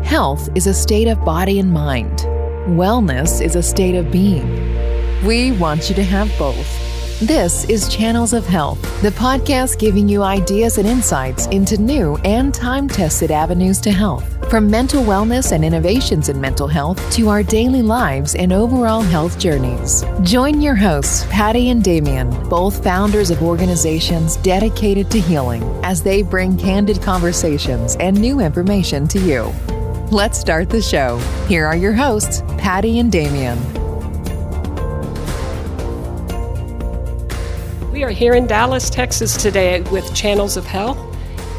Health is a state of body and mind. Wellness is a state of being. We want you to have both. This is Channels of Health, the podcast giving you ideas and insights into new and time-tested avenues to health. From mental wellness and innovations in mental health to our daily lives and overall health journeys. Join your hosts, Patty and Damien, both founders of organizations dedicated to healing, as they bring candid conversations and new information to you. Let's start the show. Here are your hosts, Patty and Damien. We are here in Dallas, Texas today with Channels of Health.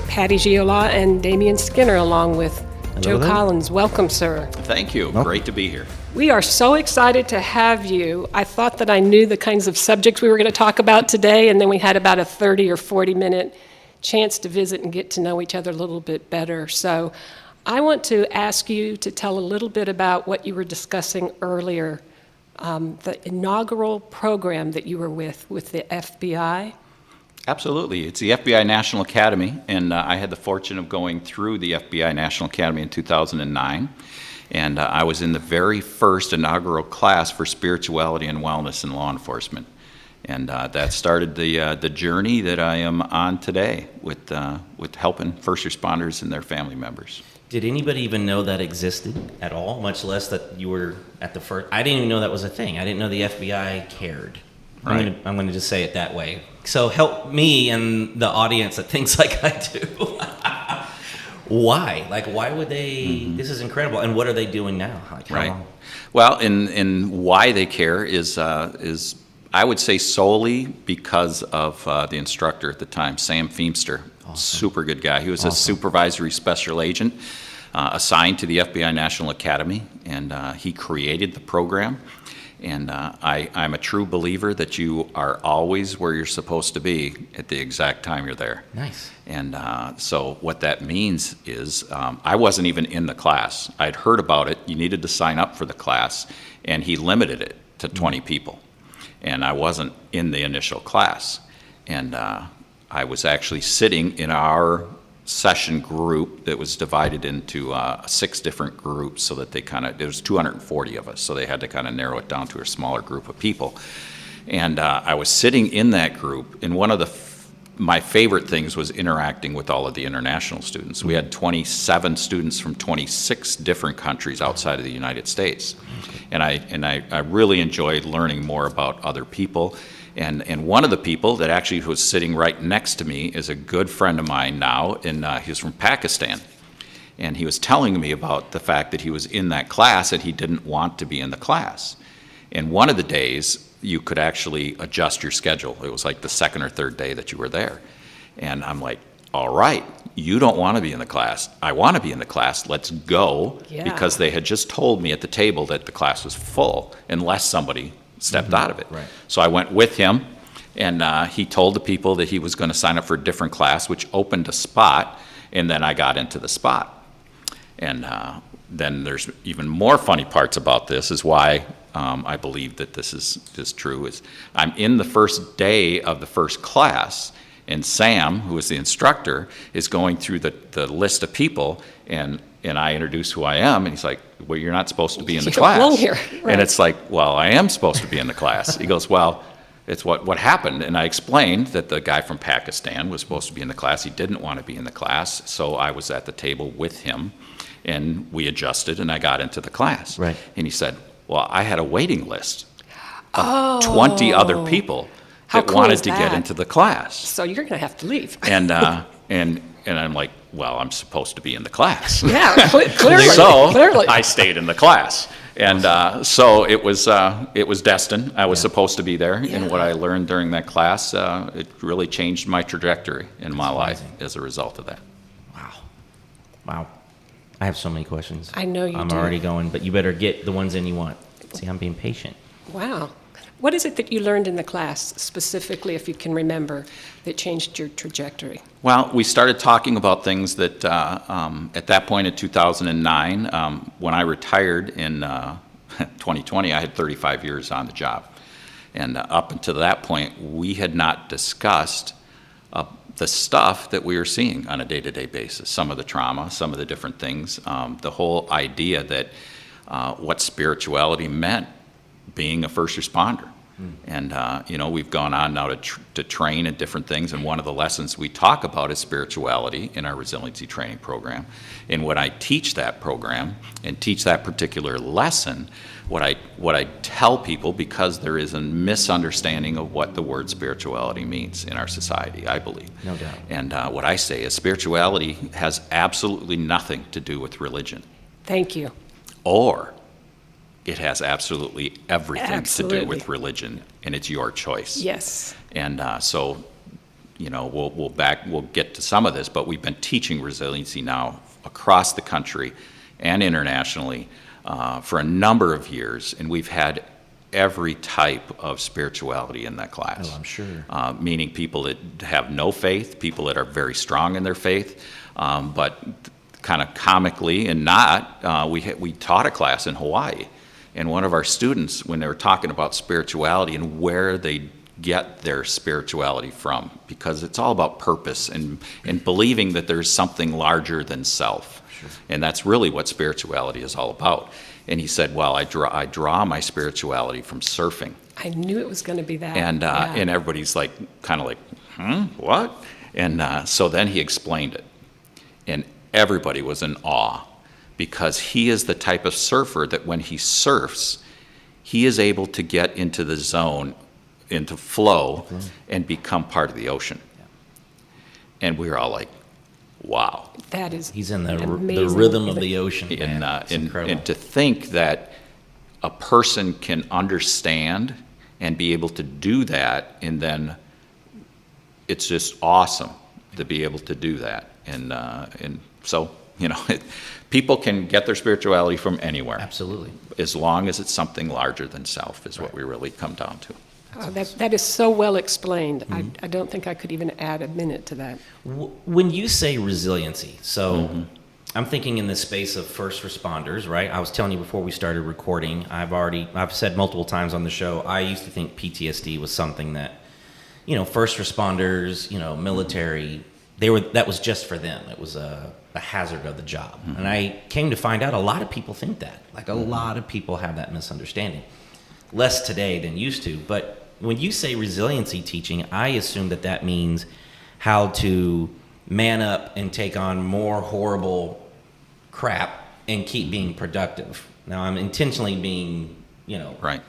Patty Giola and Damien Skinner along with Joe Collins. Welcome, sir. Thank you. Great to be here. We are so excited to have you. I thought that I knew the kinds of subjects we were going to talk about today, and then we had about a 30 or 40-minute chance to visit and get to know each other a little bit better. So I want to ask you to tell a little bit about what you were discussing earlier, the inaugural program that you were with the FBI. Absolutely. It's the FBI National Academy, and I had the fortune of going through the FBI National Academy in 2009, and I was in the very first inaugural class for spirituality and wellness in law enforcement. And that started the journey that I am on today with helping first responders and their family members. Did anybody even know that existed at all, much less that you were at the first? I didn't even know that was a thing. I didn't know the FBI cared. Right. I'm going to just say it that way. So help me and the audience that thinks like I do. Why? Like, why would they? Mm-hmm. This is incredible. And what are they doing now? Like, how long? Well, in why they care is I would say solely because of the instructor at the time, Sam Feemster. Awesome. Super good guy. He was a supervisory special agent assigned to the FBI National Academy, and he created the program. And I'm a true believer that you are always where you're supposed to be at the exact time you're there. Nice. And so what that means is I wasn't even in the class. I'd heard about it. You needed to sign up for the class, and he limited it to 20 people. And I wasn't in the initial class. And I was actually sitting in our session group that was divided into 6 different groups, so that there was 240 of us, so they had to kind of narrow it down to a smaller group of people. And I was sitting in that group, and one of my favorite things was interacting with all of the international students. We had 27 students from 26 different countries outside of the United States. And I really enjoyed learning more about other people. And one of the people that actually was sitting right next to me is a good friend of mine now, and he's from Pakistan. And he was telling me about the fact that he was in that class and he didn't want to be in the class. And one of the days, you could actually adjust your schedule. It was like the second or third day that you were there. And I'm like, all right, you don't want to be in the class. I want to be in the class. Let's go. Yeah. Because they had just told me at the table that the class was full unless somebody stepped out of it. Right. So I went with him, and he told the people that he was going to sign up for a different class, which opened a spot, and then I got into the spot. And then there's even more funny parts about this, is why I believe that this is true, is I'm in the first day of the first class, and Sam, who is the instructor, is going through the list of people, and I introduce who I am, and he's like, well, you're not supposed to be in the class. Belong here. Right. And it's like, well, I am supposed to be in the class. He goes, well, it's what happened. And I explained that the guy from Pakistan was supposed to be in the class. He didn't want to be in the class, so I was at the table with him, and we adjusted, and I got into the class. Right. And he said, well, I had a waiting list of 20 other people that wanted to get into the class. So you're going to have to leave. And I'm like, well, I'm supposed to be in the class. Yeah, clearly. So clearly. I stayed in the class. And so it was destined. I was supposed to be there. Yeah. And what I learned during that class, it really changed my trajectory in my life as a result of that. Wow. I have so many questions. I know you do. I'm already going, but you better get the ones in you want. See, I'm being patient. Wow. What is it that you learned in the class, specifically, if you can remember, that changed your trajectory? Well, we started talking about things that, at that point in 2009, when I retired in 2020, I had 35 years on the job. And up until that point, we had not discussed the stuff that we were seeing on a day-to-day basis, some of the trauma, some of the different things, the whole idea that what spirituality meant being a first responder. And, we've gone on now to train in different things, and one of the lessons we talk about is spirituality in our resiliency training program. And when I teach that program and teach that particular lesson, what I tell people, because there is a misunderstanding of what the word spirituality means in our society, I believe. No doubt. And what I say is spirituality has absolutely nothing to do with religion. Thank you. Or it has absolutely everything Absolutely. to do with religion, and it's your choice. Yes. And so, we'll get to some of this, but we've been teaching resiliency now across the country and internationally for a number of years, and we've had every type of spirituality in that class. Oh, I'm sure. Meaning people that have no faith, people that are very strong in their faith, but kind of comically and not, we taught a class in Hawaii. And one of our students, when they were talking about spirituality and where they get their spirituality from, because it's all about purpose and believing that there's something larger than self. Sure. And that's really what spirituality is all about. And he said, well, I draw my spirituality from surfing. I knew it was going to be that. And Yeah. and everybody's kind of like, what? And so then he explained it. And everybody was in awe, because he is the type of surfer that when he surfs, he is able to get into the zone, into flow, and become part of the ocean. And we were all like, wow. That is He's in the amazing. rhythm of the ocean, man. It's And incredible. to think that a person can understand and be able to do that, and then it's just awesome to be able to do that. And so, people can get their spirituality from anywhere. Absolutely. As long as it's something larger than self is what we really come down to. Oh, that is so well explained. Mm-hmm. I don't think I could even add a minute to that. When you say resiliency, so I'm thinking in the space of first responders, right? I was telling you before we started recording, I've said multiple times on the show, I used to think PTSD was something that, first responders, military, that was just for them. It was a hazard of the job. And I came to find out a lot of people think that. Like a lot of people have that misunderstanding. Less today than used to, but when you say resiliency teaching, I assume that means how to man up and take on more horrible crap and keep being productive. Now, I'm intentionally being, Right.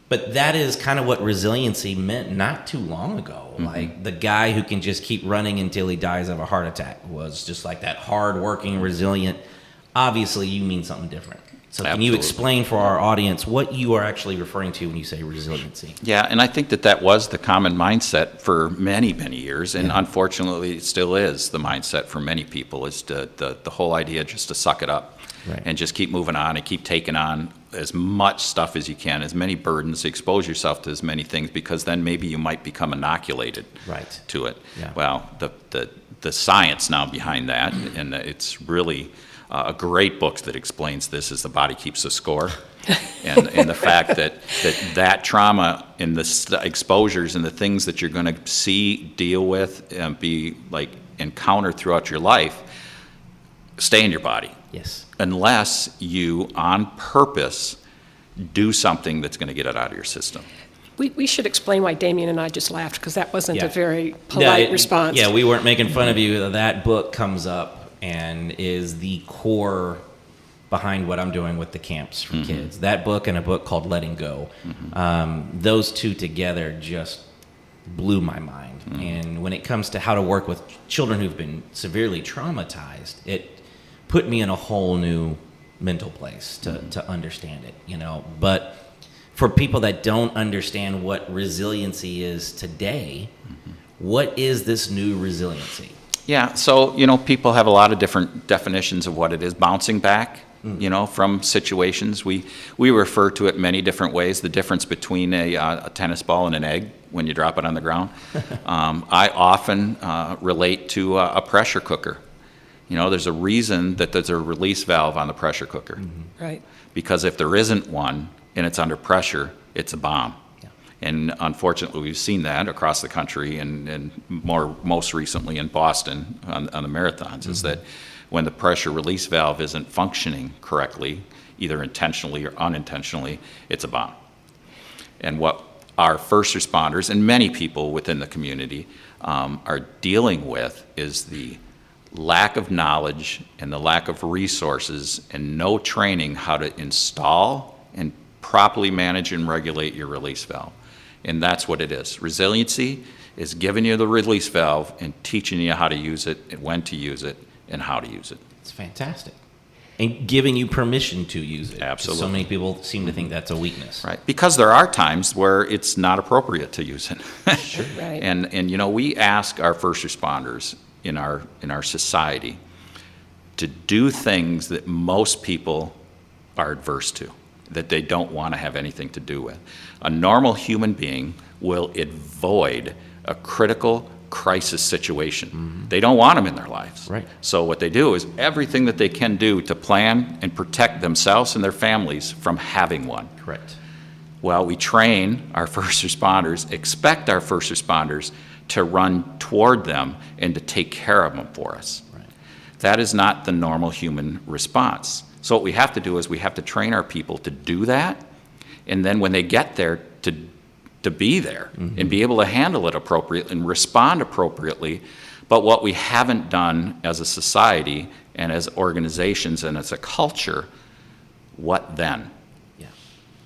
but that is kind of what resiliency meant not too long ago. Like the guy who can just keep running until he dies of a heart attack was just like that hard-working, resilient. Obviously, you mean something different. So can you Absolutely. explain for our audience what you are actually referring to when you say resiliency? Yeah, and I think that was the common mindset for many, many years, and unfortunately it still is the mindset for many people, is the whole idea just to suck it up. Right. And just keep moving on and keep taking on as much stuff as you can, as many burdens, expose yourself to as many things, because then maybe you might become inoculated Right. to it. Yeah. Well, the science now behind that, and it's really a great book that explains this, is The Body Keeps the Score. and the fact that trauma and the exposures and the things that you're going to see, deal with, and encounter throughout your life, stay in your body. Yes. Unless you, on purpose, do something that's going to get it out of your system. We should explain why Damien and I just laughed, because that wasn't Yeah. a very polite response. Yeah, we weren't making fun of you. That book comes up and is the core behind what I'm doing with the camps for kids. That book and a book called Letting Go. Those two together just blew my mind. And when it comes to how to work with children who've been severely traumatized, it put me in a whole new mental place to understand it, But for people that don't understand what resiliency is today, what is this new resiliency? Yeah, so, people have a lot of different definitions of what it is. Bouncing back, from situations. We refer to it many different ways. The difference between a tennis ball and an egg when you drop it on the ground. I often relate to a pressure cooker. There's a reason that there's a release valve on the pressure cooker. Right. Because if there isn't one and it's under pressure, it's a bomb. Yeah. And unfortunately, we've seen that across the country and most recently in Boston on the marathons, is that when the pressure release valve isn't functioning correctly, either intentionally or unintentionally, it's a bomb. And what our first responders and many people within the community are dealing with is the lack of knowledge and the lack of resources and no training how to install and properly manage and regulate your release valve. And that's what it is. Resiliency is giving you the release valve and teaching you how to use it and when to use it and how to use it. It's fantastic. And giving you permission to use it. 'Cause Absolutely. so many people seem to think that's a weakness. Right, because there are times where it's not appropriate to use it. Right. And you know, we ask our first responders in our society to do things that most people are adverse to, that they don't want to have anything to do with. A normal human being will avoid a critical crisis situation. They don't want them in their lives. Right. So what they do is everything that they can do to plan and protect themselves and their families from having one. Correct. Well, we train our first responders, expect our first responders to run toward them and to take care of them for us. Right. That is not the normal human response. So what we have to do is we have to train our people to do that, and then when they get there, to be there and be able to handle it appropriately and respond appropriately. But what we haven't done as a society and as organizations and as a culture, what then? Yeah.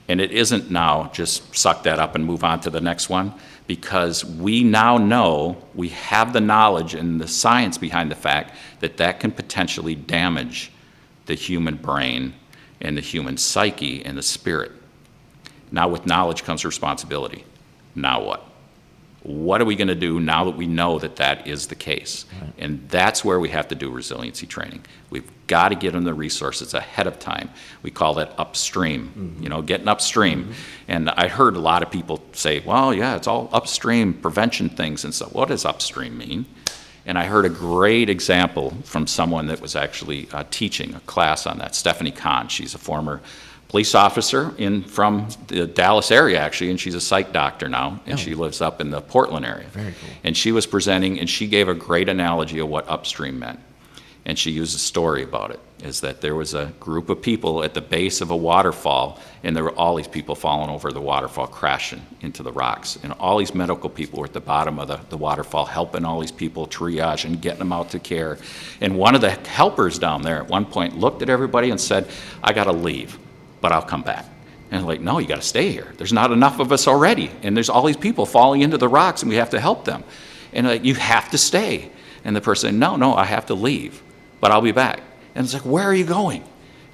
And it isn't now just suck that up and move on to the next one, because we now know, we have the knowledge and the science behind the fact that that can potentially damage the human brain and the human psyche and the spirit. Now with knowledge comes responsibility. Now what? What are we going to do now that we know that that is the case? Right. And that's where we have to do resiliency training. We've got to get them the resources ahead of time. We call that upstream, you know, getting upstream. And I heard a lot of people say, well, yeah, it's all upstream prevention things and stuff. What does upstream mean? And I heard a great example from someone that was actually teaching a class on that, Stephanie Kahn. She's a former police officer from the Dallas area, actually, and she's a psych doctor now, and she lives up in the Portland area. Very cool. And she was presenting, and she gave a great analogy of what upstream meant. And she used a story about it, is that there was a group of people at the base of a waterfall, and there were all these people falling over the waterfall, crashing into the rocks. And all these medical people were at the bottom of the waterfall, helping all these people triage and getting them out to care. And one of the helpers down there at one point looked at everybody and said, I got to leave, but I'll come back. And like, no, you got to stay here. There's not enough of us already. And there's all these people falling into the rocks, and we have to help them. And like, you have to stay. And the person, no, I have to leave, but I'll be back. And it's like, where are you going?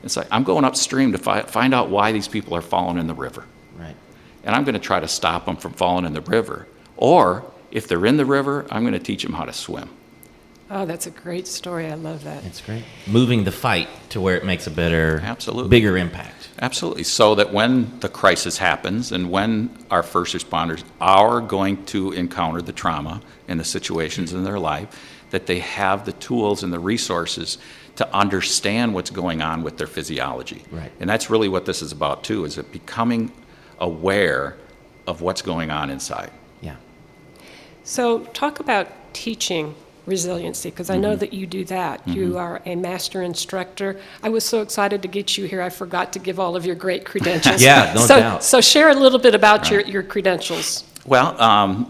It's like, I'm going upstream to find out why these people are falling in the river. Right. And I'm going to try to stop them from falling in the river. Or if they're in the river, I'm going to teach them how to swim. Oh, that's a great story. I love that. It's great. Moving the fight to where it makes a better, Absolutely. bigger impact. Absolutely. So that when the crisis happens and when our first responders are going to encounter the trauma and the situations in their life, that they have the tools and the resources to understand what's going on with their physiology. Right. And that's really what this is about too, is it becoming aware of what's going on inside. Yeah. So talk about teaching resiliency, because I know that you do that. You are a master instructor. I was so excited to get you here, I forgot to give all of your great credentials. Yeah, no doubt. So share a little bit about your credentials. Well,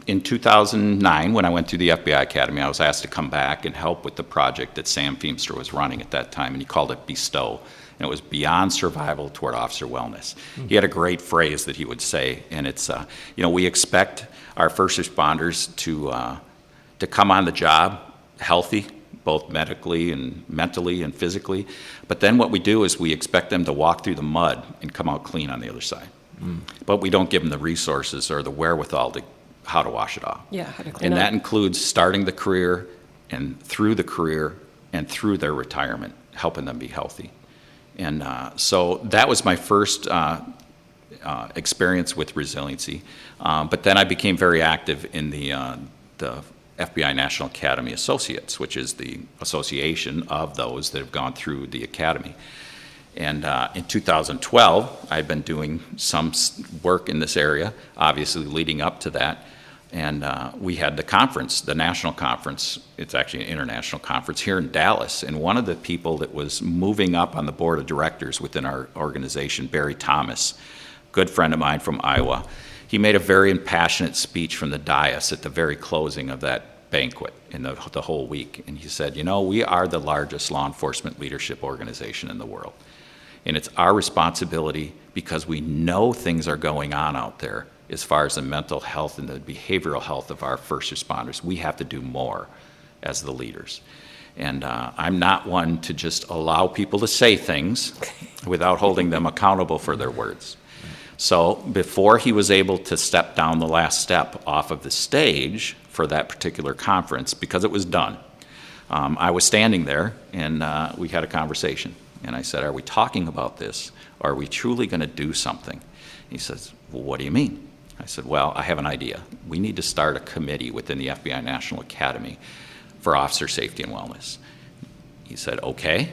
in 2009, when I went through the FBI Academy, I was asked to come back and help with the project that Sam Feemster was running at that time, and he called it Bestow. And it was Beyond Survival Toward Officer Wellness. He had a great phrase that he would say, and it's, we expect our first responders to come on the job healthy, both medically and mentally and physically. But then what we do is we expect them to walk through the mud and come out clean on the other side. But we don't give them the resources or the wherewithal to how to wash it off. Yeah, how to clean And up. that includes starting the career and through the career and through their retirement, helping them be healthy. And so that was my first experience with resiliency. But then I became very active in the FBI National Academy Associates, which is the association of those that have gone through the academy. And in 2012, I'd been doing some work in this area, obviously leading up to that. And we had the conference, the national conference. It's actually an international conference here in Dallas. And one of the people that was moving up on the board of directors within our organization, Barry Thomas, good friend of mine from Iowa, he made a very impassionate speech from the dais at the very closing of that banquet in the whole week. And he said, you know, we are the largest law enforcement leadership organization in the world. And it's our responsibility, because we know things are going on out there as far as the mental health and the behavioral health of our first responders. We have to do more as the leaders. And I'm not one to just allow people to say things without holding them accountable for their words. So before he was able to step down the last step off of the stage for that particular conference, because it was done, I was standing there, and we had a conversation. And I said, are we talking about this, or are we truly going to do something? He says, well, what do you mean? I said, well, I have an idea. We need to start a committee within the FBI National Academy for officer safety and wellness. He said, okay,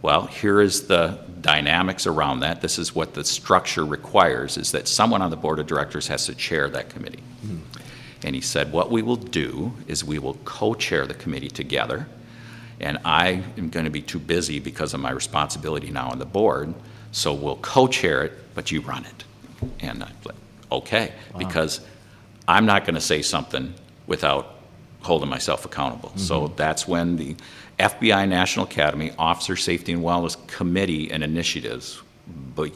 well, here is the dynamics around that. This is what the structure requires, is that someone on the board of directors has to chair that committee. And he said, what we will do is we will co-chair the committee together. And I am going to be too busy because of my responsibility now on the board, so we'll co-chair it, but you run it. And I'm like, okay, because I'm not going to say something without holding myself accountable. So that's when the FBI National Academy Officer Safety and Wellness Committee and initiatives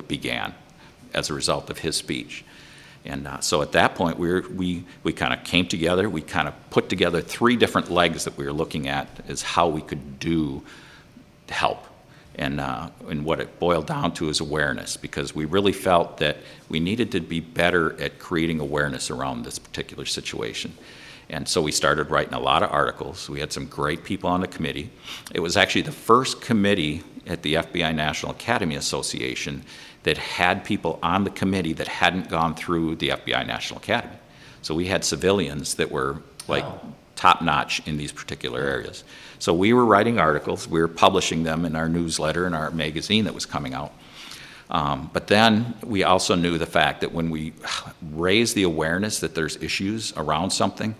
began as a result of his speech. And so at that point, we kind of came together. We kind of put together 3 different legs that we were looking at as how we could do help. And what it boiled down to is awareness, because we really felt that we needed to be better at creating awareness around this particular situation. And so we started writing a lot of articles. We had some great people on the committee. It was actually the first committee at the FBI National Academy Association that had people on the committee that hadn't gone through the FBI National Academy. So we had civilians that were like top-notch in these particular areas. So we were writing articles. We were publishing them in our newsletter and our magazine that was coming out. But then we also knew the fact that when we raise the awareness that there's issues around something,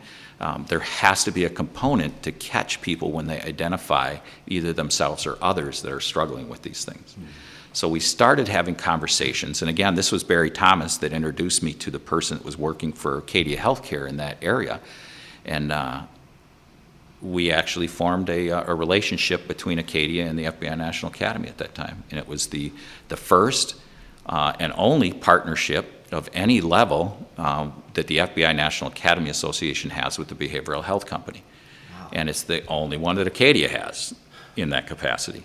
there has to be a component to catch people when they identify either themselves or others that are struggling with these things. So we started having conversations, and again, this was Barry Thomas that introduced me to the person that was working for Acadia Healthcare in that area. And we actually formed a relationship between Acadia and the FBI National Academy at that time. And it was the first and only partnership of any level that the FBI National Academy Association has with the behavioral health company. Wow. And it's the only one that Acadia has in that capacity.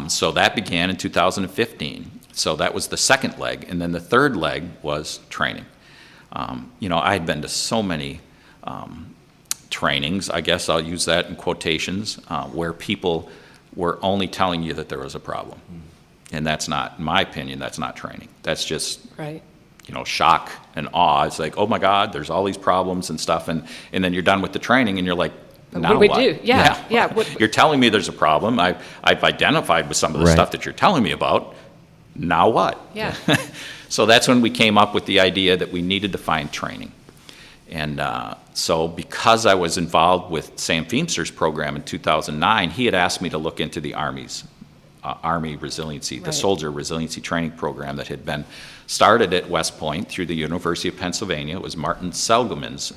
So that began in 2015. So that was the second leg. And then the third leg was training. I had been to so many trainings, I guess I'll use that in quotations, where people were only telling you that there was a problem. And that's not, in my opinion, that's not training. That's just, Right. Shock and awe. It's like, oh my God, there's all these problems and stuff. And then you're done with the training and you're like, now What do we do? Yeah. You're telling me there's a problem. I've identified with some of the stuff that you're telling me about. Now what? Yeah. So that's when we came up with the idea that we needed to find training. And so because I was involved with Sam Feemster's program in 2009, he had asked me to look into the Army's Army Resiliency, the Right. Soldier Resiliency Training Program that had been started at West Point through the University of Pennsylvania. It was Martin Seligman's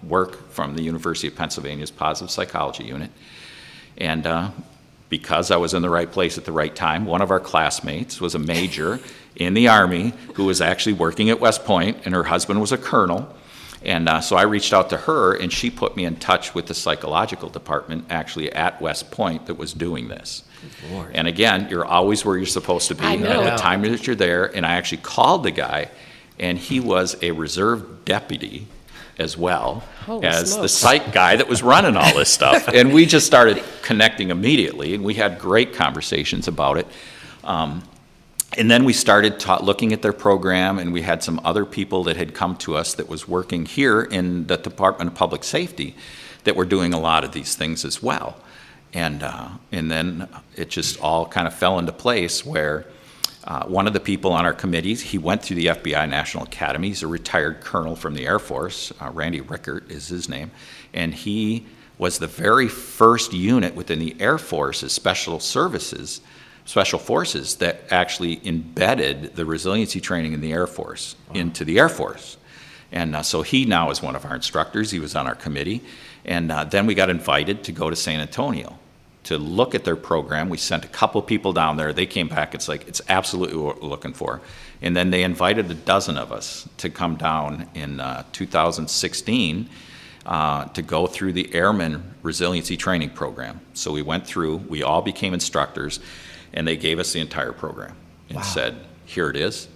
work from the University of Pennsylvania's Positive Psychology Unit. And because I was in the right place at the right time, one of our classmates was a major in the Army who was actually working at West Point, and her husband was a colonel. And so I reached out to her, and she put me in touch with the psychological department actually at West Point that was doing this. Lord. And again, you're always where you're supposed to be I at know. the time that you're there. And I actually called the guy, and he was a reserve deputy as well Holy as the smokes. psych guy that was running all this stuff. And we just started connecting immediately, and we had great conversations about it. And then we started looking at their program, and we had some other people that had come to us that was working here in the Department of Public Safety that were doing a lot of these things as well. And then it just all kind of fell into place where one of the people on our committees, he went through the FBI National Academy. He's a retired colonel from the Air Force. Randy Rickert is his name. And he was the very first unit within the Air Force's special forces that actually embedded the resiliency training in the Air Force into the Air Force. And so he now is one of our instructors. He was on our committee. And then we got invited to go to San Antonio to look at their program. We sent a couple people down there. They came back. It's like, it's absolutely what we're looking for. And then they invited a dozen of us to come down in 2016 to go through the Airman Resiliency Training Program. So we went through, we all became instructors, and they gave us the entire program and said, here it is.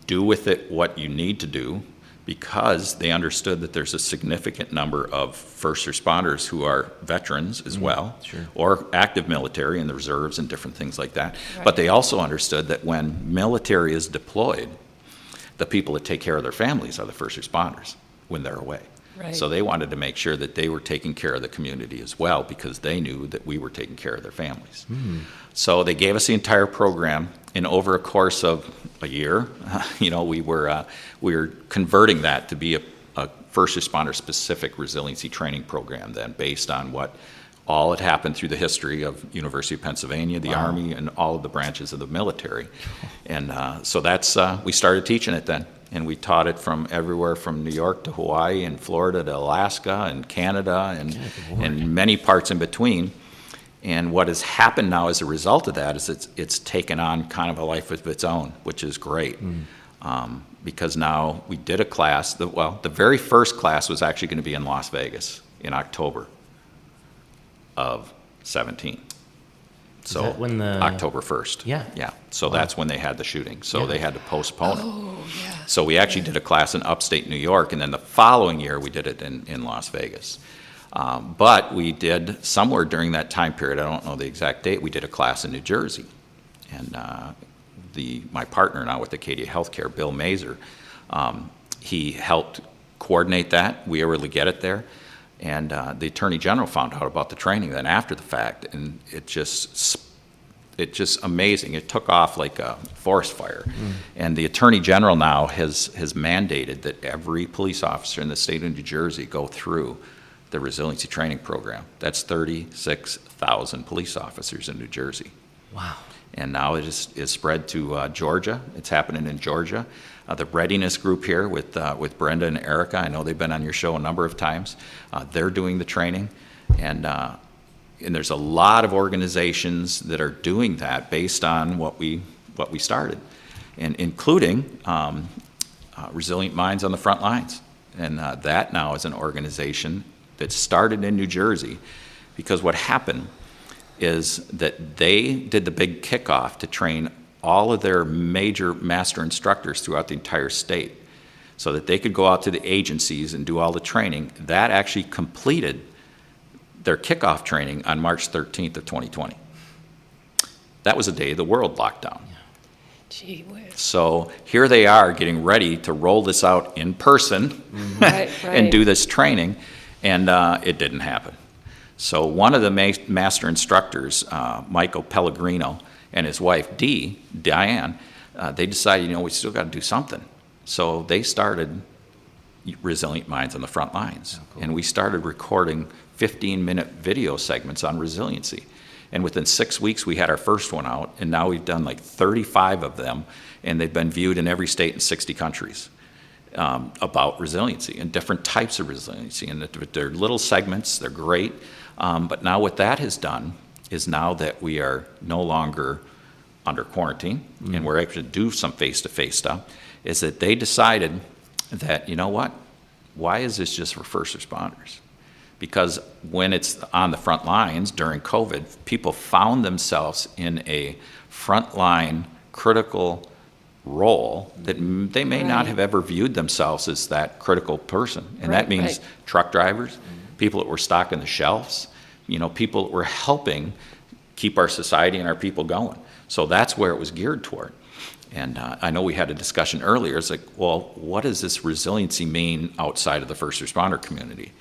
Do with it what you need to do, because they understood that there's a significant number of first responders who are veterans as well, or active military in the reserves and different things like that. Right. But they also understood that when military is deployed, the people that take care of their families are the first responders when they're away. Right. So they wanted to make sure that they were taking care of the community as well, because they knew that we were taking care of their families. So they gave us the entire program, and over a course of a year, we were converting that to be a first responder specific resiliency training program then, based on what all had happened through the history of University of Pennsylvania, the Army, and all of the branches of the military. And so that's, we started teaching it then. And we taught it from everywhere from New York to Hawaii and Florida to Alaska and Canada and many parts in between. And what has happened now as a result of that is it's taken on kind of a life of its own, which is great. Because now we did a class, the very first class was actually going to be in Las Vegas in October of 17. So when October 1st. Yeah. So that's when they had the shooting. So they had to postpone it. So we actually did a class in upstate New York, and then the following year we did it in Las Vegas. But we did somewhere during that time period, I don't know the exact date, we did a class in New Jersey. And my partner now with Acadia Healthcare, Bill Mazer, he helped coordinate that. We were able to get it there. And the Attorney General found out about the training then after the fact, and it's just amazing. It took off like a forest fire. And the Attorney General now has mandated that every police officer in the state of New Jersey go through the resiliency training program. That's 36,000 police officers in New Jersey. Wow. And now it is spread to Georgia. It's happening in Georgia. The Readiness Group here with Brenda and Erica, I know they've been on your show a number of times. They're doing the training. And there's a lot of organizations that are doing that based on what we started, and including Resilient Minds on the Front Lines. And that now is an organization that started in New Jersey, because what happened is that they did the big kickoff to train all of their major master instructors throughout the entire state so that they could go out to the agencies and do all the training. That actually completed their kickoff training on March 13th of 2020. That was the day the world locked down. Gee whiz. So here they are getting ready to roll this out in person and do this training, and it didn't happen. So one of the master instructors, Michael Pellegrino, and his wife, Diane, they decided, we still got to do something. So they started Resilient Minds on the Front Lines. Cool. And we started recording 15-minute video segments on resiliency. And within 6 weeks, we had our first one out, and now we've done like 35 of them, and they've been viewed in every state in 60 countries about resiliency and different types of resiliency. And they're little segments, they're great. But now what that has done is, now that we are no longer under quarantine and we're able to do some face-to-face stuff, is that they decided that, why is this just for first responders? Because when it's on the front lines during COVID, people found themselves in a frontline critical role that they may not have ever viewed themselves as that critical person. And that means truck drivers, people that were stocking the shelves, people that were helping keep our society and our people going. So that's where it was geared toward. And I know we had a discussion earlier. It's like, well, what does this resiliency mean outside of the first responder community?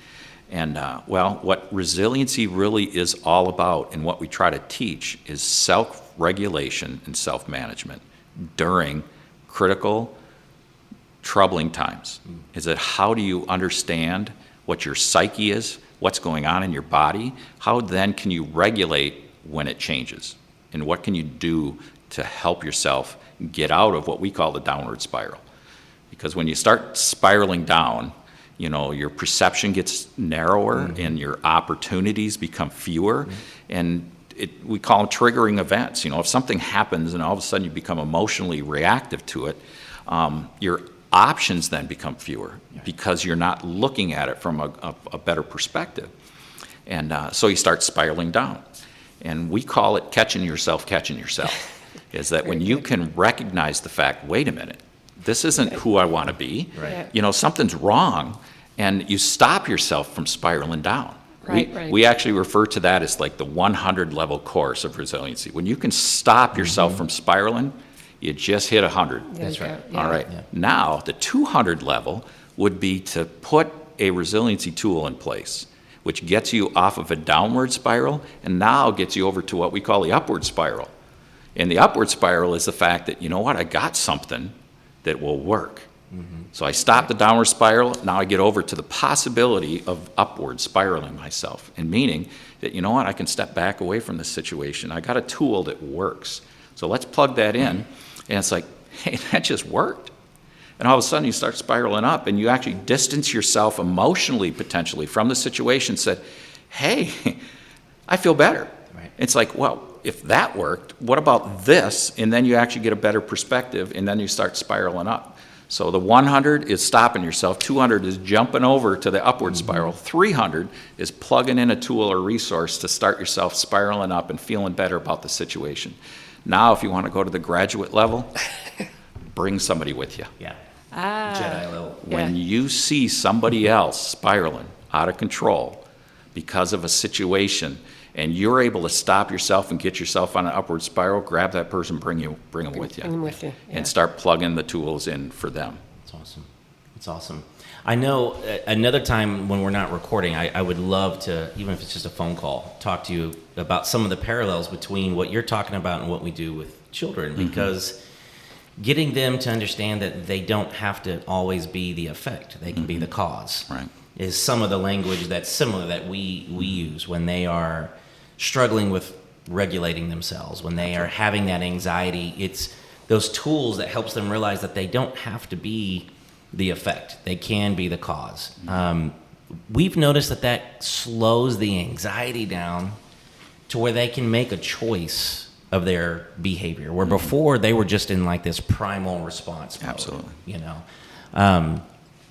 And well, what resiliency really is all about, and what we try to teach, is self-regulation and self-management during critical, troubling times. Is that how do you understand what your psyche is, what's going on in your body? How then can you regulate when it changes? And what can you do to help yourself get out of what we call the downward spiral? Because when you start spiraling down, your perception gets narrower and your opportunities become fewer. And we call them triggering events. If something happens and all of a sudden you become emotionally reactive to it, your options then become fewer because you're not looking at it from a better perspective. And so you start spiraling down. And we call it catching yourself. Is that when you can recognize the fact, wait a minute, this isn't who I want to be. Right. Something's wrong, and you stop yourself from spiraling down. Right. We actually refer to that as like the 100 level course of resiliency. When you can stop yourself from spiraling, you just hit 100. That's right. All right. Yeah. Now, the 200 level would be to put a resiliency tool in place, which gets you off of a downward spiral and now gets you over to what we call the upward spiral. And the upward spiral is the fact that, I got something that will work. So I stop the downward spiral. Now I get over to the possibility of upward spiraling myself, and meaning that, I can step back away from this situation. I got a tool that works. So let's plug that in. And it's like, hey, that just worked. And all of a sudden you start spiraling up, and you actually distance yourself emotionally, potentially, from the situation, said, hey, I feel better. Right. It's like, well, if that worked, what about this? And then you actually get a better perspective, and then you start spiraling up. So the 100 is stopping yourself, 200 is jumping over to the upward spiral, 300 is plugging in a tool or resource to start yourself spiraling up and feeling better about the situation. Now, if you want to go to the graduate level, bring somebody with you. Yeah. Jedi level. When you see somebody else spiraling out of control because of a situation, and you're able to stop yourself and get yourself on an upward spiral, grab that person, bring them with you. Bring them with you, yeah. And start plugging the tools in for them. That's awesome. I know another time when we're not recording, I would love to, even if it's just a phone call, talk to you about some of the parallels between what you're talking about and what we do with children, because getting them to understand that they don't have to always be the effect, they can be the cause. Right. Is some of the language that's similar that we use when they are struggling with regulating themselves, when they are having that anxiety. It's those tools that helps them realize that they don't have to be the effect. They can be the cause. We've noticed that slows the anxiety down to where they can make a choice of their behavior, where before they were just in like this primal response mode. Absolutely.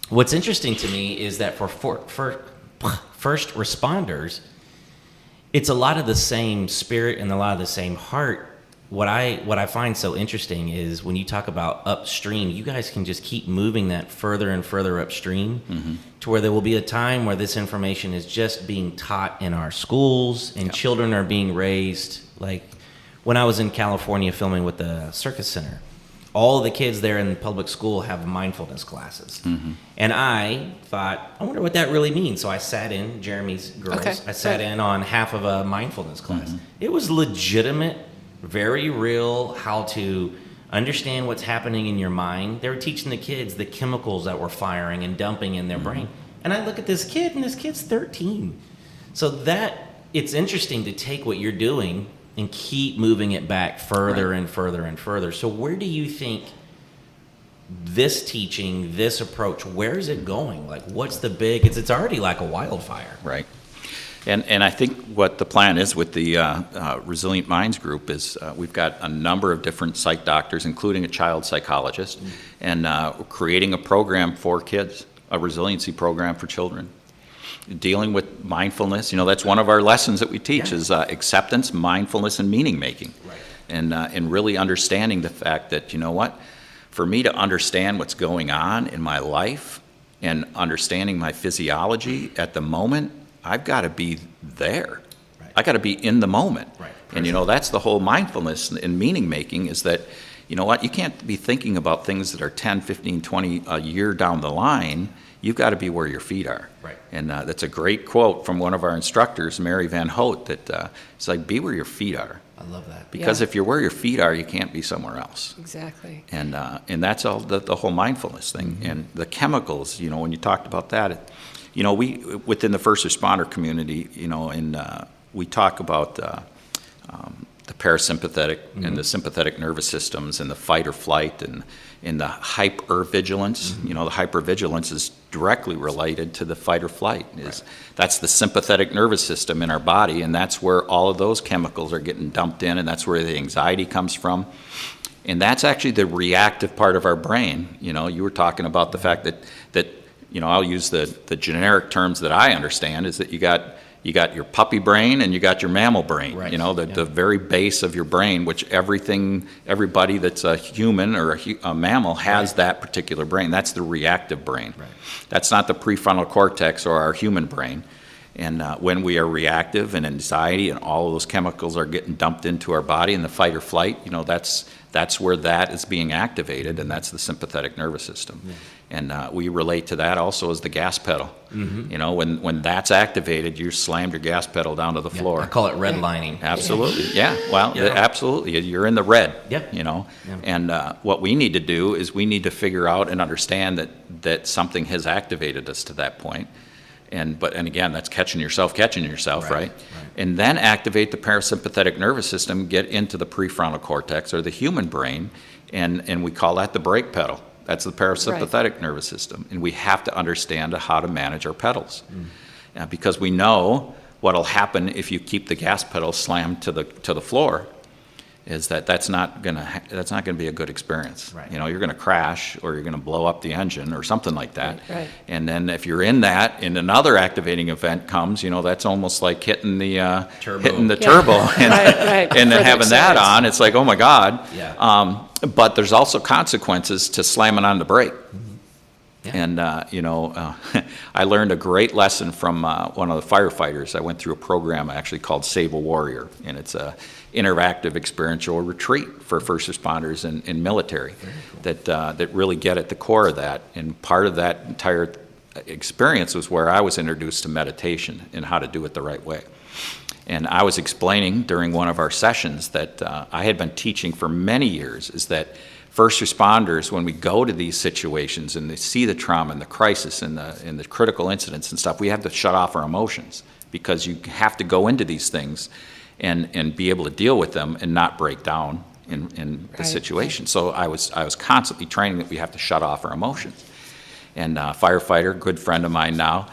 What's interesting to me is that for first responders, it's a lot of the same spirit and a lot of the same heart. What I find so interesting is when you talk about upstream, you guys can just keep moving that further and further upstream to where there will be a time where this information is just being taught in our schools and children are being raised. Like when I was in California filming with the Circus Center, all the kids there in public school have mindfulness classes. And I thought, I wonder what that really means. So I sat in Jeremy's girls. Okay. I sat in on half of a mindfulness class. It was legitimate, very real, how to understand what's happening in your mind. They were teaching the kids the chemicals that were firing and dumping in their brain. And I look at this kid, and this kid's 13. So it's interesting to take what you're doing and keep moving it back further and further and further. So where do you think this teaching, this approach, where is it going? Like, what's the big, it's already like a wildfire. Right. And I think what the plan is with the Resilient Minds group is we've got a number of different psych doctors, including a child psychologist, and we're creating a program for kids, a resiliency program for children. Dealing with mindfulness, that's one of our lessons that we teach is acceptance, mindfulness, and meaning making. Right. And really understanding the fact that, for me to understand what's going on in my life and understanding my physiology at the moment, I've got to be there. Right. I got to be in the moment. Right. And that's the whole mindfulness and meaning making is that, you can't be thinking about things that are 10, 15, 20 a year down the line. you've got to be where your feet are. Right. And that's a great quote from one of our instructors, Mary Van Hout, that it's like, be where your feet are. I love that. Because Yeah. if you're where your feet are, you can't be somewhere else. Exactly. And that's all the whole mindfulness thing. And the chemicals, when you talked about that, we, within the first responder community, we talk about the parasympathetic and the sympathetic nervous systems and the fight or flight and the hypervigilance. The hypervigilance is directly related to the fight or flight. That's the sympathetic nervous system in our body, and that's where all of those chemicals are getting dumped in, and that's where the anxiety comes from. And that's actually the reactive part of our brain. You were talking about the fact that I'll use the generic terms that I understand, is that you got your puppy brain and you got your mammal brain. Right. The very base of your brain, which everybody that's a human or a mammal has that particular brain. That's the reactive brain. Right. That's not the prefrontal cortex or our human brain. And when we are reactive and anxiety and all of those chemicals are getting dumped into our body in the fight or flight, that's where that is being activated, and that's the sympathetic nervous system. Yeah. And we relate to that also as the gas pedal. When that's activated, you slammed your gas pedal down to the floor. I call it redlining. Absolutely, yeah. Well, absolutely, you're in the red. Yep. And what we need to do is we need to figure out and understand that something has activated us to that point. And again, that's catching yourself, right? And then activate the parasympathetic nervous system, get into the prefrontal cortex or the human brain, and we call that the brake pedal. That's the parasympathetic nervous system, and we have to understand how to manage our pedals, because we know what'll happen if you keep the gas pedal slammed to the floor. Is that's not gonna be a good experience. Right. You're gonna crash, or you're gonna blow up the engine or something like that. Right. And then if you're in that, and another activating event comes, that's almost like hitting the turbo, and Right. and then For the having that exercise. on, it's like, oh my God. Yeah. But there's also consequences to slamming on the brake. Yeah. And, I learned a great lesson from one of the firefighters. I went through a program actually called Save a Warrior, and it's a interactive experiential retreat for first responders and military. Cool. that really get at the core of that. And part of that entire experience was where I was introduced to meditation and how to do it the right way. And I was explaining during one of our sessions that I had been teaching for many years, is that first responders, when we go to these situations and they see the trauma and the crisis and the critical incidents and stuff, we have to shut off our emotions, because you have to go into these things and be able to deal with them and not break down in the situation. So I was constantly training that we have to shut off our emotions. And a firefighter, good friend of mine now,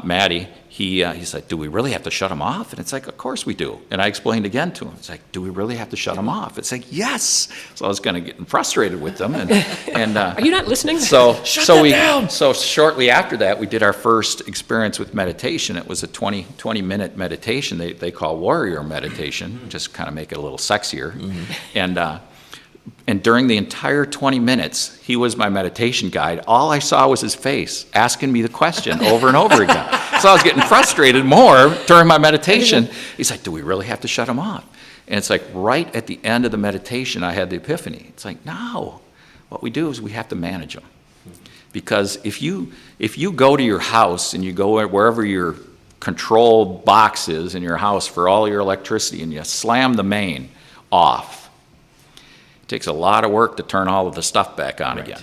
Maddie, he's like, do we really have to shut them off? And it's like, of course we do. And I explained again to him. It's like, do we really have to shut them off? It's like, yes. So I was kind of getting frustrated with them. And Are you not listening? So shortly after that, we did our first experience with meditation. It was a 20-minute meditation they call warrior meditation, just kind of make it a little sexier. And during the entire 20 minutes, he was my meditation guide. All I saw was his face asking me the question over and over again. So I was getting frustrated more during my meditation. He's like, do we really have to shut him off? And it's like right at the end of the meditation, I had the epiphany. It's like, no, what we do is we have to manage them. Because if you go to your house and you go wherever your control box is in your house for all your electricity and you slam the main off, takes a lot of work to turn all of the stuff back on again.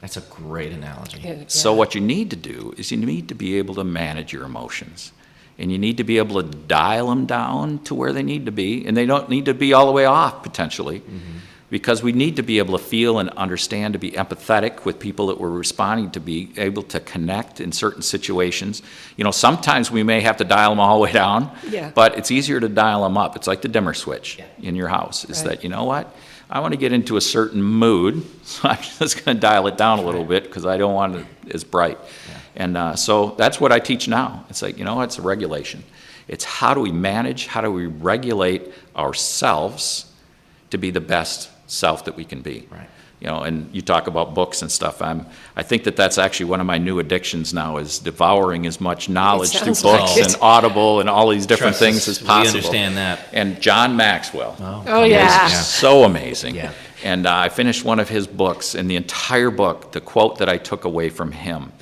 That's a great analogy. Yeah. So what you need to do is you need to be able to manage your emotions. And you need to be able to dial them down to where they need to be. And they don't need to be all the way off, potentially. Because we need to be able to feel and understand, to be empathetic with people that we're responding to, be able to connect in certain situations. Sometimes we may have to dial them all the way down. Yeah. But it's easier to dial them up. It's like the dimmer switch in your house. Is that, you know what? I want to get into a certain mood, so I'm just going to dial it down a little bit because I don't want it as bright. And so that's what I teach now. It's like, it's a regulation. It's how do we manage, how do we regulate ourselves to be the best self that we can be. Right. And you talk about books and stuff. I think that's actually one of my new addictions now, is devouring as much knowledge through sounds books like and Audible and all these different things as possible. We understand that. And John Maxwell. Oh, yeah. So amazing. Yeah. And I finished one of his books, and the entire book, the quote that I took away from him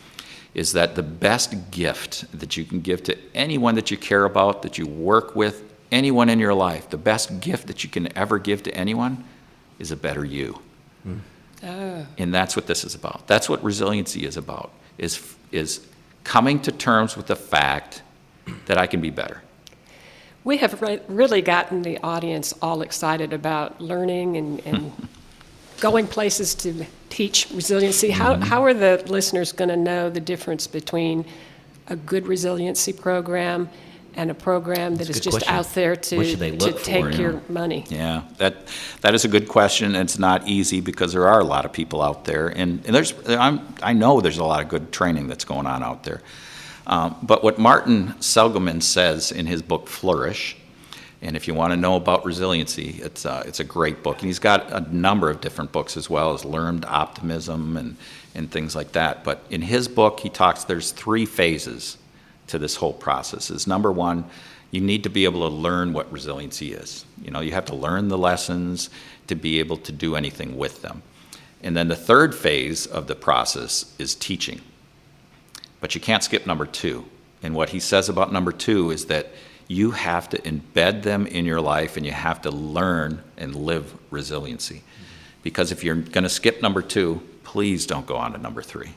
is that the best gift that you can give to anyone that you care about, that you work with, anyone in your life, the best gift that you can ever give to anyone is a better you. And that's what this is about. That's what resiliency is about, is coming to terms with the fact that I can be better. We have really gotten the audience all excited about learning and going places to teach resiliency. How are the listeners going to know the difference between a good resiliency program and a program that is just question. out there What should they to look for, take your money? Yeah, that is a good question, and it's not easy because there are a lot of people out there, and I know there's a lot of good training that's going on out there. But what Martin Seligman says in his book Flourish, and if you want to know about resiliency, it's a great book, and he's got a number of different books as well as Learned Optimism and things like that. But in his book, he talks there's 3 phases to this whole process. Is number 1, you need to be able to learn what resiliency is. You have to learn the lessons to be able to do anything with them. And then the 3rd phase of the process is teaching. But you can't skip number 2. And what he says about number 2 is that you have to embed them in your life and you have to learn and live resiliency. Because if you're going to skip number 2, please don't go on to number 3.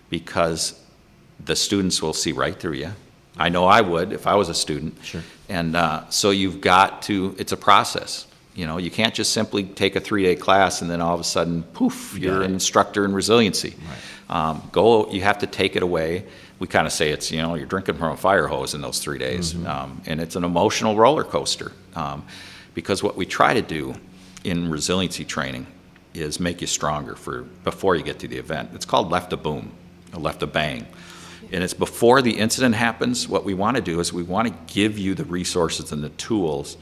Because the students will see right through you. I know I would if I was a student. Sure. And so you've got to, it's a process. You can't just simply take a 3-day class and then all of a sudden, poof, you're an instructor in resiliency. Right. You have to take it away. We kind of say it's, you're drinking from a fire hose in those 3 days. And it's an emotional roller coaster. Because what we try to do in resiliency training is make you stronger before you get to the event. It's called left to boom, or left to bang. And it's before the incident happens. What we want to do is we want to give you the resources and the tools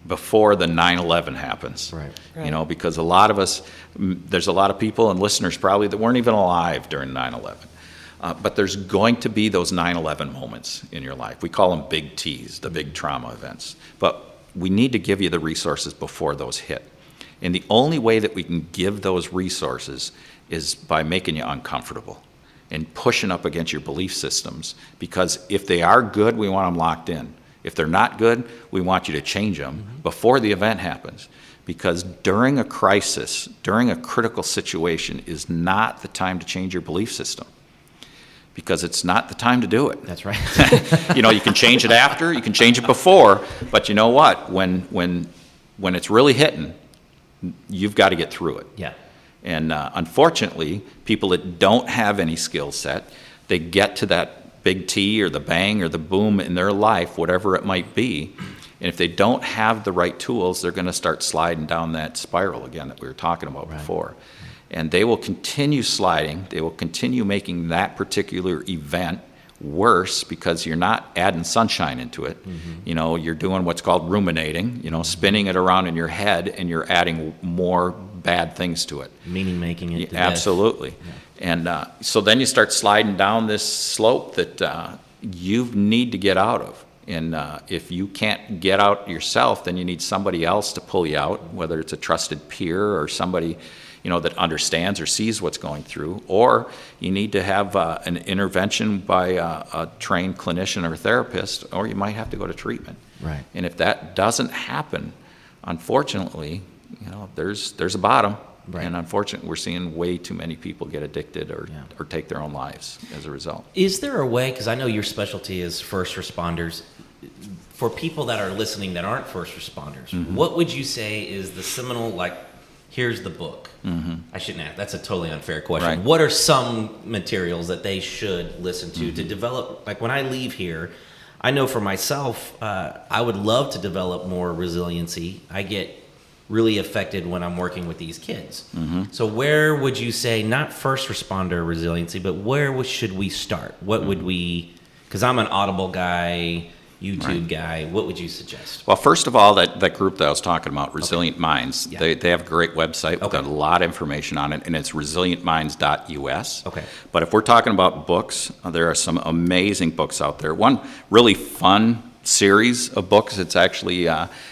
before the 9/11 happens. Right. Because a lot of us, there's a lot of people and listeners probably that weren't even alive during 9/11. But there's going to be those 9/11 moments in your life. We call them big T's, the big trauma events. But we need to give you the resources before those hit. And the only way that we can give those resources is by making you uncomfortable and pushing up against your belief systems. Because if they are good, we want them locked in. If they're not good, we want you to change them before the event happens. Because during a crisis, during a critical situation, is not the time to change your belief system. Because it's not the time to do it. That's right. You can change it after, you can change it before, but you know what? When it's really hitting, you've got to get through it. Yeah. And unfortunately, people that don't have any skill set, they get to that big T or the bang or the boom in their life, whatever it might be, and if they don't have the right tools, they're going to start sliding down that spiral again that we were talking about before. And they will continue sliding. They will continue making that particular event worse because you're not adding sunshine into it. You're doing what's called ruminating, spinning it around in your head, and you're adding more bad things to it. Meaning making it. Absolutely. Yeah. And so then you start sliding down this slope that you need to get out of. And if you can't get out yourself, then you need somebody else to pull you out, whether it's a trusted peer or somebody that understands or sees what's going through, or you need to have an intervention by a trained clinician or therapist, or you might have to go to treatment. Right. And if that doesn't happen, unfortunately, there's a bottom. Right. And unfortunately, we're seeing way too many people get addicted or take their own lives as a result. Is there a way, because I know your specialty is first responders, for people that are listening that aren't first responders, what would you say is the seminal, here's the book? I shouldn't ask. That's a totally unfair question. Right. What are some materials that they should listen to develop? When I leave here, I know for myself, I would love to develop more resiliency. I get really affected when I'm working with these kids. So where would you say, not first responder resiliency, but where should we start? What would we, because I'm an Audible guy, YouTube guy, what would you suggest? Well, first of all, that group that I was talking about, Resilient Minds, they have a great website with a lot of information on it, and it's resilientminds.us. Okay. But if we're talking about books, there are some amazing books out there. One really fun series of books, it's actually,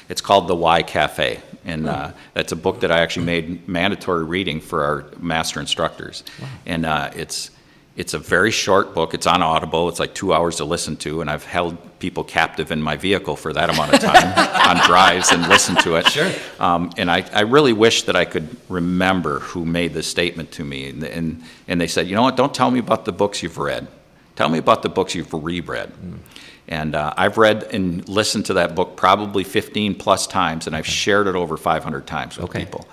it's called The Why Cafe. And that's a book that I actually made mandatory reading for our master instructors. Wow. And It's a very short book. It's on Audible. It's like 2 hours to listen to, and I've held people captive in my vehicle for that amount of time on drives and listened to it. Sure. And I really wish that I could remember who made this statement to me. And they said, you know what, don't tell me about the books you've read. Tell me about the books you've reread. And I've read and listened to that book probably 15 plus times, and I've shared it over 500 times with people.